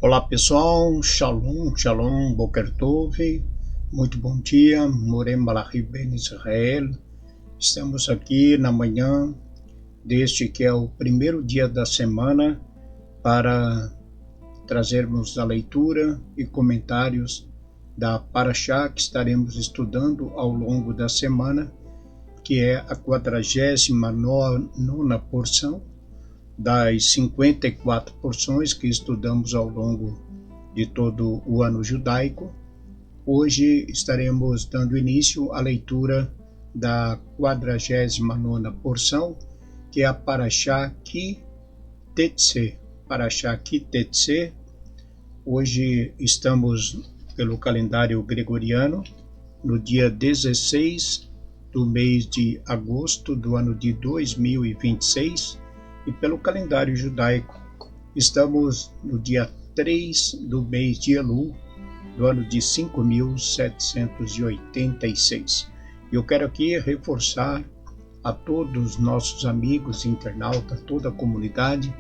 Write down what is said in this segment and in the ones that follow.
Olá pessoal, Shalom, Shalom, Boker Tov, muito bom dia, Morem Malachi Ben Israel. Estamos aqui na manhã deste que é o primeiro dia da semana para trazermos a leitura e comentários da Parashá que estaremos estudando ao longo da semana, que é a 49ª porção das 54 porções que estudamos ao longo de todo o ano judaico. Hoje estaremos dando início à leitura da 49ª porção, que é a Parashá Ki Tetse. Parashá Ki Tetse. Hoje estamos, pelo calendário gregoriano, no dia 16 do mês de agosto do ano de 2026, e pelo calendário judaico estamos no dia 3 do mês de Elul do ano de 5786. Eu quero aqui reforçar a todos os nossos amigos internautas, toda a comunidade,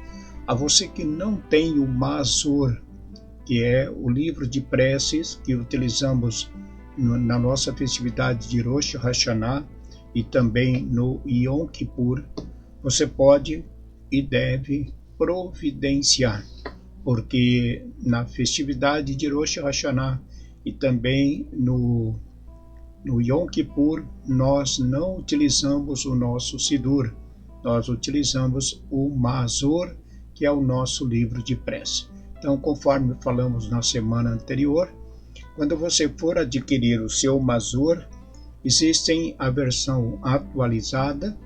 a você que não tem o Mazor, que é o livro de preces que utilizamos na nossa festividade de Rosh Hashanah e também no Yom Kippur, você pode e deve providenciar, porque na festividade de Rosh Hashanah e também no Yom Kippur nós não utilizamos o nosso Sidur, nós utilizamos o Mazor, que é o nosso livro de prece. Então, conforme falamos na semana anterior, quando você for adquirir o seu Mazor, existe a versão atualizada.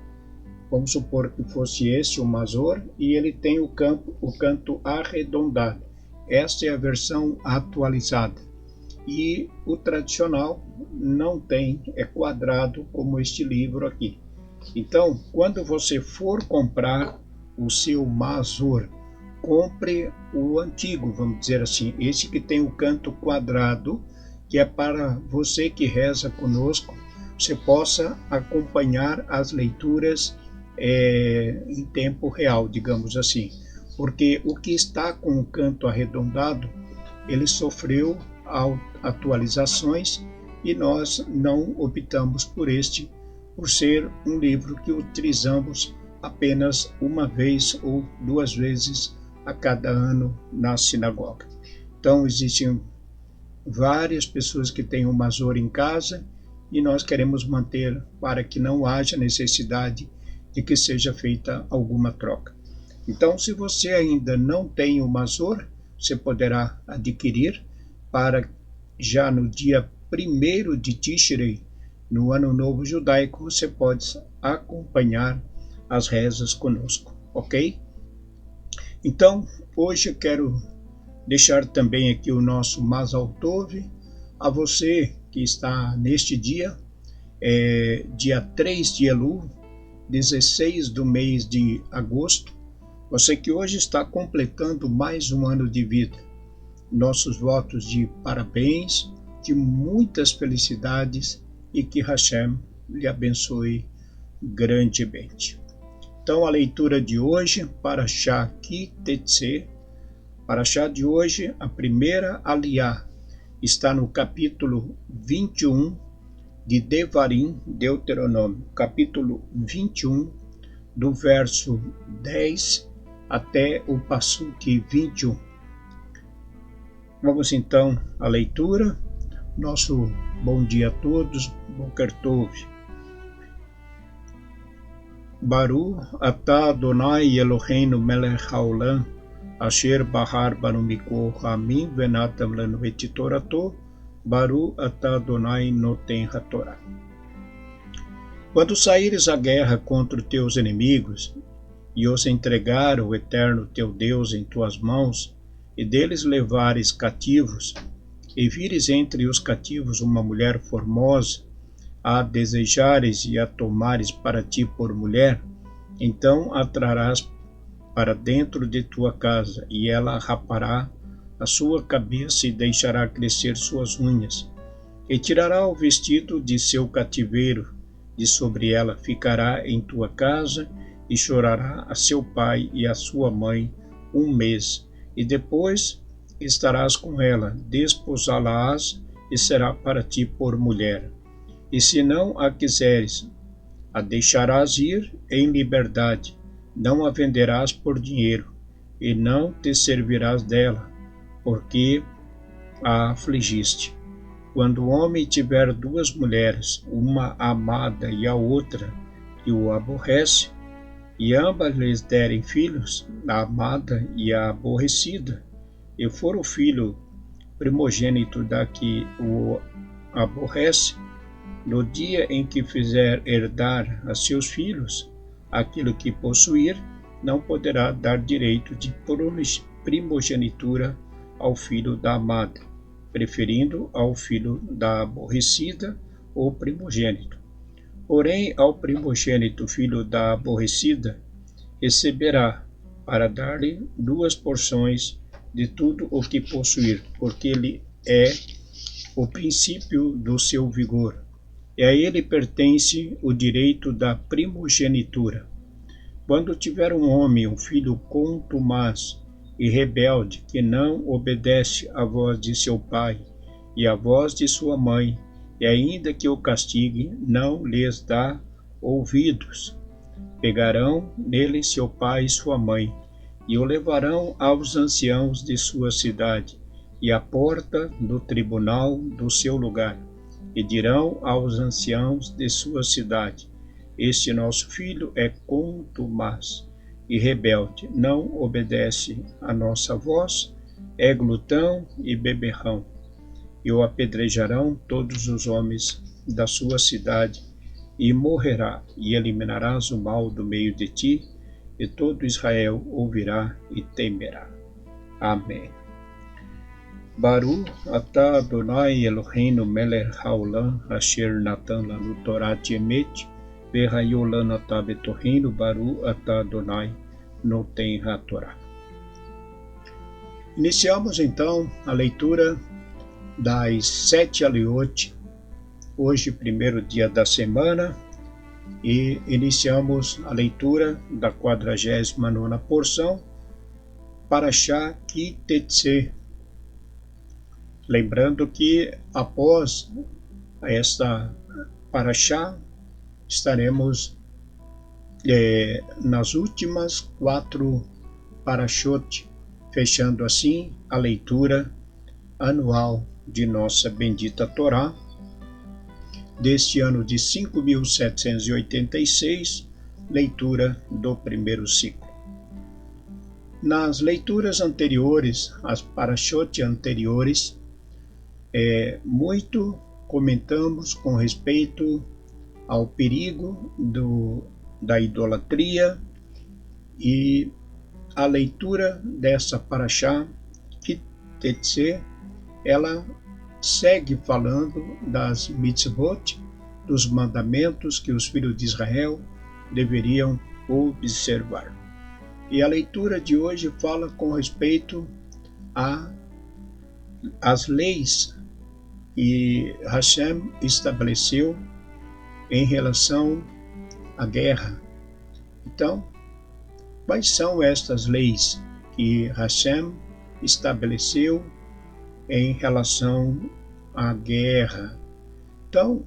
Vamos supor que fosse esse o Mazor, e ele tem o canto arredondado. Esta é a versão atualizada. E o tradicional não tem, é quadrado como este livro aqui. Então, quando você for comprar o seu Mazor, compre o antigo, vamos dizer assim, esse que tem o canto quadrado, que é para você que reza conosco, você possa acompanhar as leituras em tempo real, digamos assim, porque o que está com o canto arredondado, ele sofreu atualizações e nós não optamos por este, por ser um livro que utilizamos apenas uma vez ou duas vezes a cada ano na sinagoga. Então existem várias pessoas que têm o Mazor em casa e nós queremos manter para que não haja necessidade de que seja feita alguma troca. Então, se você ainda não tem o Mazor, você poderá adquirir para já no dia 1º de Tishrei, no Ano Novo Judaico, você pode acompanhar as rezas conosco, ok? Então, hoje eu quero deixar também aqui o nosso Mazal Tov a você que está neste dia, dia 3 de Elul, 16 do mês de agosto, você que hoje está completando mais um ano de vida. Nossos votos de parabéns, de muitas felicidades e que Hashem lhe abençoe grandemente. Então a leitura de hoje, Parashá Ki Tetse, Parashá de hoje, a primeira Aliyá, está no capítulo 21 de Devarim, Deuteronômio, capítulo 21, do verso 10 até o Passuque 21. Vamos então à leitura. Nosso bom dia a todos, Boker Tov. Baru atah Adonai Eloheinu melech haolam, asher bahar banu mikol hamim venatam lanu et torato, Baru atah Adonai noten hatorá. Quando saíres à guerra contra os teus inimigos, e os entregar o eterno teu Deus em tuas mãos, e deles levares cativos, e vires entre os cativos uma mulher formosa, a desejares e a tomares para ti por mulher, então a trarás para dentro de tua casa, e ela rapará a sua cabeça e deixará crescer suas unhas, e tirará o vestido de seu cativeiro de sobre ela, ficará em tua casa, e chorará a seu pai e a sua mãe 1 mês, e depois estarás com ela, desposá-la-ás e será para ti por mulher. E se não a quiseres, a deixarás ir em liberdade, não a venderás por dinheiro, e não te servirás dela, porque a afligiste. Quando o homem tiver duas mulheres, uma amada e a outra que o aborrece, e ambas lhes derem filhos, a amada e a aborrecida, e for o filho primogênito da que o aborrece, no dia em que fizer herdar a seus filhos aquilo que possuir, não poderá dar direito de primogenitura ao filho da amada, preferindo ao filho da aborrecida o primogênito. Porém, ao primogênito filho da aborrecida, receberá, para dar-lhe duas porções de tudo o que possuir, porque ele é o princípio do seu vigor, e a ele pertence o direito da primogenitura. Quando tiver um homem um filho contumaz e rebelde, que não obedece à voz de seu pai e à voz de sua mãe, e ainda que o castigue, não lhes dá ouvidos, pegarão nele seu pai e sua mãe, e o levarão aos anciãos de sua cidade, e à porta do tribunal do seu lugar, e dirão aos anciãos de sua cidade: este nosso filho é contumaz e rebelde, não obedece à nossa voz, é glutão e beberrão. E o apedrejarão todos os homens da sua cidade, e morrerá, e eliminarás o mal do meio de ti, e todo Israel ouvirá e temerá. Amém. Baru atah Adonai Eloheinu melech haolam asher natan lanu Torat emet vehayu lanu atah betoheinu Baru atah Adonai noten hatorá. Iniciamos então a leitura das 7 aliote, hoje primeiro dia da semana, e iniciamos a leitura da 49ª porção, Parashá Ki Tetsé. Lembrando que após esta Parashá estaremos nas últimas 4 Parashot, fechando assim a leitura anual de nossa bendita Torá, deste ano de 5.786, leitura do primeiro ciclo. Nas leituras anteriores, as Parashot anteriores, muito comentamos com respeito ao perigo da idolatria, e a leitura dessa Parashá, Ki Tetsé, ela segue falando das mitzvot, dos mandamentos que os filhos de Israel deveriam observar. E a leitura de hoje fala com respeito às leis que Hashem estabeleceu em relação à guerra. Então, quais são estas leis que Hashem estabeleceu em relação à guerra? Então,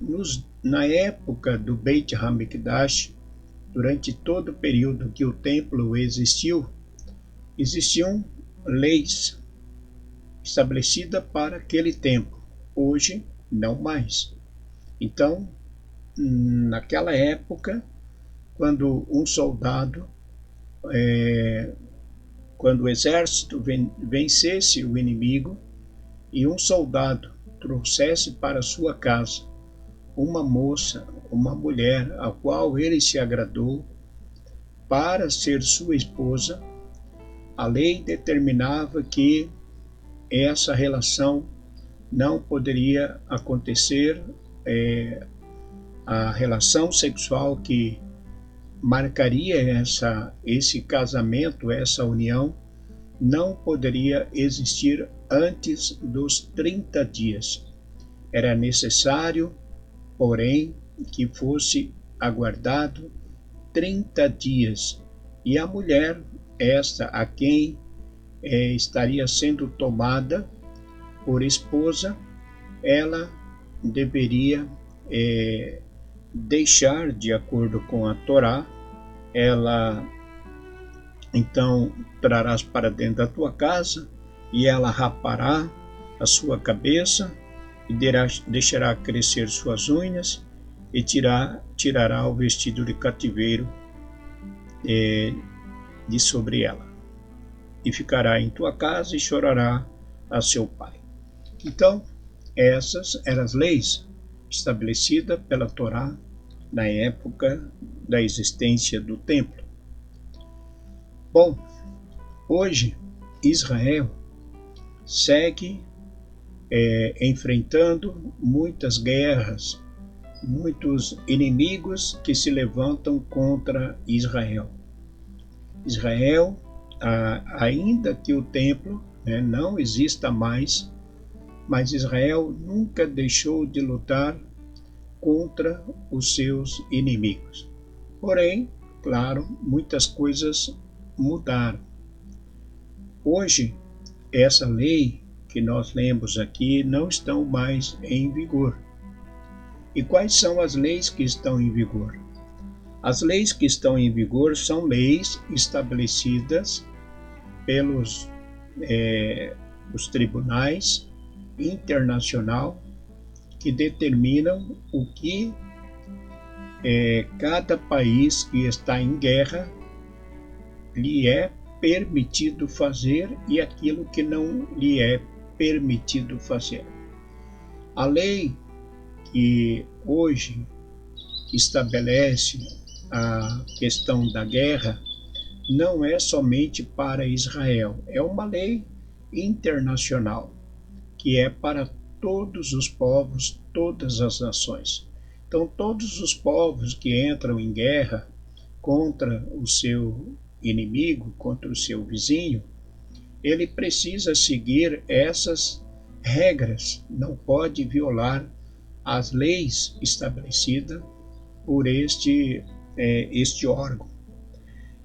na época do Beit HaMikdash, durante todo o período que o templo existiu, existiam leis estabelecidas para aquele tempo. Hoje, não mais. Então, naquela época, quando um soldado, quando o exército vencesse o inimigo e um soldado trouxesse para sua casa uma moça, uma mulher, a qual ele se agradou para ser sua esposa, a lei determinava que essa relação não poderia acontecer, a relação sexual que marcaria esse casamento, essa união, não poderia existir antes dos 30 dias. Era necessário, porém, que fosse aguardado 30 dias, e a mulher, esta a quem estaria sendo tomada por esposa, ela deveria deixar, de acordo com a Torá, ela então trarás para dentro da tua casa e ela rapará a sua cabeça e deixará crescer suas unhas e tirará o vestido de cativeiro de sobre ela e ficará em tua casa e chorará a seu pai. Então, essas eram as leis estabelecidas pela Torá na época da existência do templo. Bom, hoje Israel segue enfrentando muitas guerras, muitos inimigos que se levantam contra Israel. Israel, ainda que o templo não exista mais, mas Israel nunca deixou de lutar contra os seus inimigos. Porém, claro, muitas coisas mudaram. Hoje, essa lei que nós lemos aqui não estão mais em vigor. E quais são as leis que estão em vigor? As leis que estão em vigor são leis estabelecidas pelos os tribunais internacionais que determinam o que cada país que está em guerra lhe é permitido fazer e aquilo que não lhe é permitido fazer. A lei que hoje estabelece a questão da guerra não é somente para Israel, é uma lei internacional que é para todos os povos, todas as nações. Então, todos os povos que entram em guerra contra o seu inimigo, contra o seu vizinho, ele precisa seguir essas regras, não pode violar as leis estabelecidas por este órgão.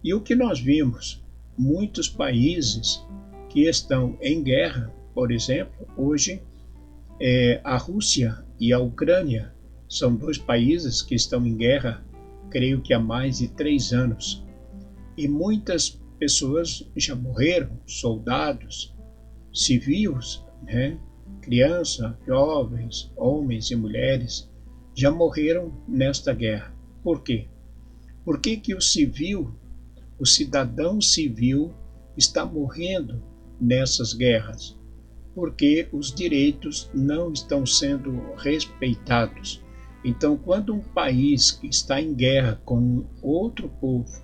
E o que nós vimos, muitos países que estão em guerra, por exemplo, hoje a Rússia e a Ucrânia são dois países que estão em guerra, creio que há mais de 3 anos. E muitas pessoas já morreram, soldados, civis, crianças, jovens, homens e mulheres, já morreram nesta guerra. Por quê? Por que o cidadão civil está morrendo nessas guerras? Porque os direitos não estão sendo respeitados. Então, quando um país que está em guerra com outro povo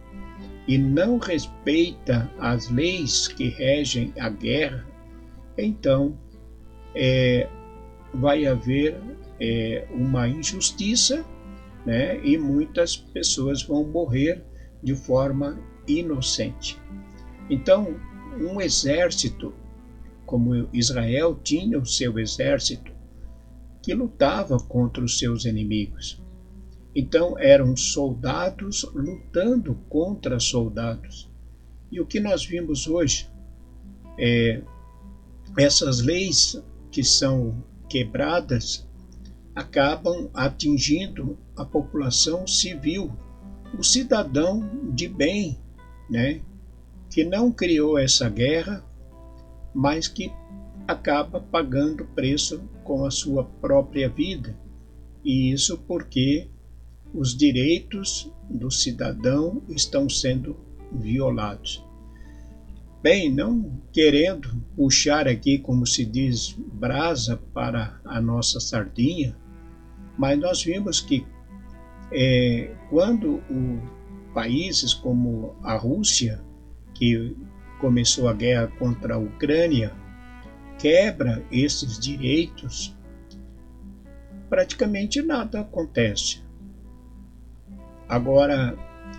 e não respeita as leis que regem a guerra, então vai haver uma injustiça, e muitas pessoas vão morrer de forma inocente. Então, um exército, como Israel tinha o seu exército, que lutava contra os seus inimigos. Então, eram soldados lutando contra soldados. E o que nós vimos hoje, essas leis que são quebradas acabam atingindo a população civil, o cidadão de bem, que não criou essa guerra, mas que acaba pagando preço com a sua própria vida. E isso porque os direitos do cidadão estão sendo violados. Bem, não querendo puxar aqui, como se diz, brasa para a nossa sardinha, mas nós vimos que quando países como a Rússia, que começou a guerra contra a Ucrânia, quebra esses direitos, praticamente nada acontece. Agora,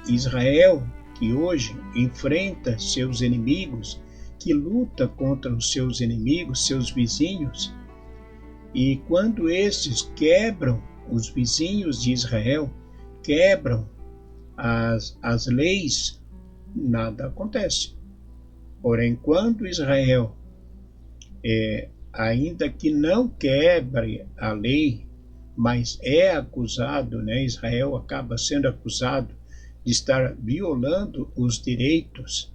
Israel, que hoje enfrenta seus inimigos, que luta contra os seus inimigos, seus vizinhos, e quando esses quebram, os vizinhos de Israel quebram as leis, nada acontece. Porém, quando Israel, ainda que não quebre a lei, mas é acusado, né? Israel acaba sendo acusado de estar violando os direitos,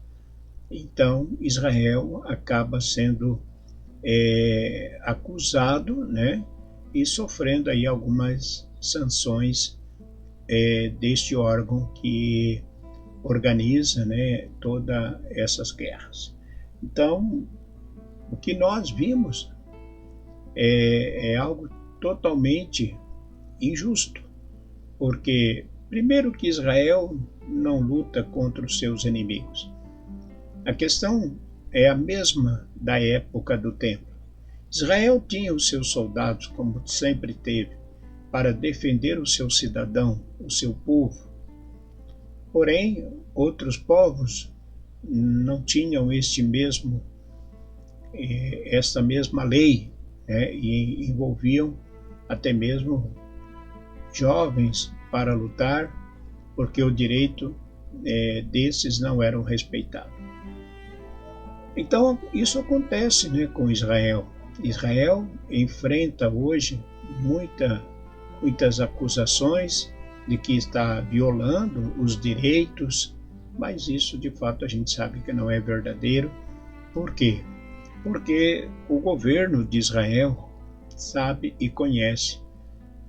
então Israel acaba sendo acusado, né? E sofrendo aí algumas sanções deste órgão que organiza, né, todas essas guerras. Então, o que nós vimos é algo totalmente injusto, porque primeiro que Israel não luta contra os seus inimigos. A questão é a mesma da época do templo. Israel tinha os seus soldados, como sempre teve, para defender o seu cidadão, o seu povo. Porém, outros povos não tinham esta mesma lei, né, e envolviam até mesmo jovens para lutar, porque o direito desses não eram respeitados. Então, isso acontece, né, com Israel. Israel enfrenta hoje muitas acusações de que está violando os direitos, mas isso de fato a gente sabe que não é verdadeiro. Por quê? Porque o governo de Israel sabe e conhece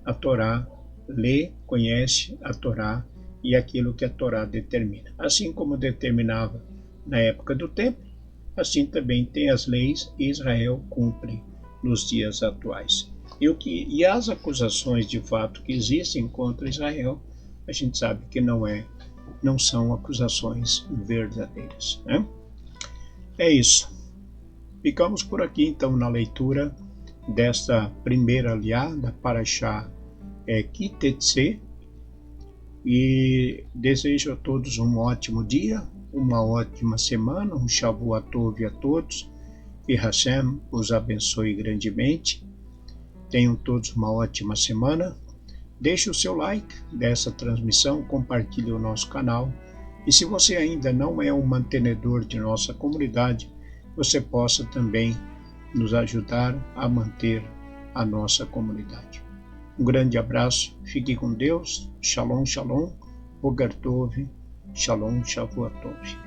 a Torá, lê, conhece a Torá e aquilo que a Torá determina. Assim como determinava na época do templo, assim também tem as leis e Israel cumpre nos dias atuais. E as acusações de fato que existem contra Israel, a gente sabe que não são acusações verdadeiras, né? É isso. Ficamos por aqui então na leitura desta primeira aliá da Parashá Kitetse, e desejo a todos um ótimo dia, uma ótima semana, um Shavuot Tov a todos, que Hashem os abençoe grandemente. Tenham todos uma ótima semana. Deixe o seu like dessa transmissão, compartilhe o nosso canal, e se você ainda não é um mantenedor de nossa comunidade, você possa também nos ajudar a manter a nossa comunidade. Um grande abraço, fique com Deus, Shalom, Shalom, Boker Tov, Shalom, Shavuot Tov.